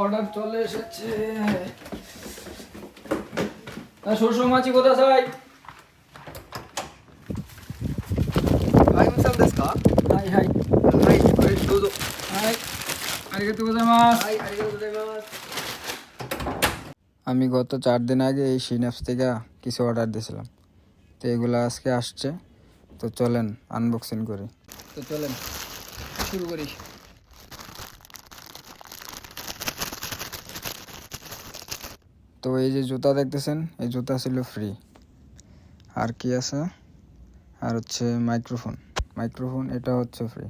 Order চলে এসেছে। শ্বশুর মাছি কোথা চাই? はい、ムさんですか？はহাই হাই い、はい、どうぞ。হাই, আরিগাতো গোজাইমাস। はい、ありがとうございます。 আমি গত 4 দিন আগে এই সিনঅ্যাপস থেকে কিছু অর্ডার দিয়েছিলাম, তো এগুলো আজকে আসছে। তো চলেন আনবক্সিং করি। তো চলেন শুরু করি। তো এই যে জুতা দেখতেছেন, এই জুতা ছিল ফ্রি। আর কি আছে, আর হচ্ছে মাইক্রোফোন এটা হচ্ছে ফ্রি।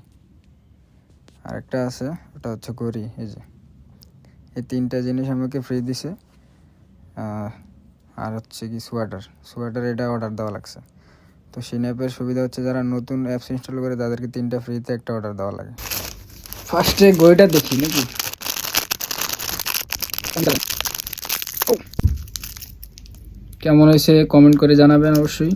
আর একটা আছে, ওটা হচ্ছে ঘড়ি। এই যে এই 3টা জিনিস আমাকে ফ্রি দিছে। আর হচ্ছে কি সোয়াটার এটা অর্ডার দেওয়া লাগছে। তো সিন অ্যাপের সুবিধা হচ্ছে যারা নতুন অ্যাপস ইনস্টল করে তাদেরকে 3টা ফ্রিতে একটা অর্ডার দেওয়া লাগে। ফার্স্টে গইটা দেখি নাকি। কেমন হয়েছে কমেন্ট করে জানাবেন অবশ্যই।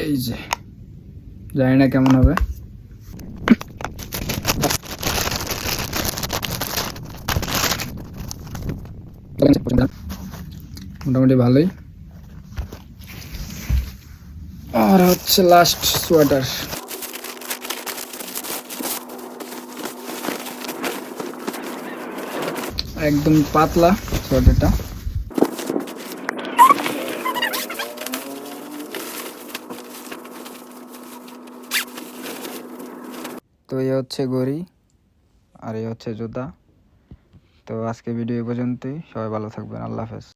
এই যে জানি না কেমন হবে। মোটামুটি ভালোই। আর হচ্ছে লাস্ট সোয়াটার। একদম পাতলা সোয়াটারটা। তো এই হচ্ছে ঘড়ি আর এই হচ্ছে জুতা। তো আজকে ভিডিও এই পর্যন্তই। সবাই ভালো থাকবেন। আল্লাহ হাফেজ।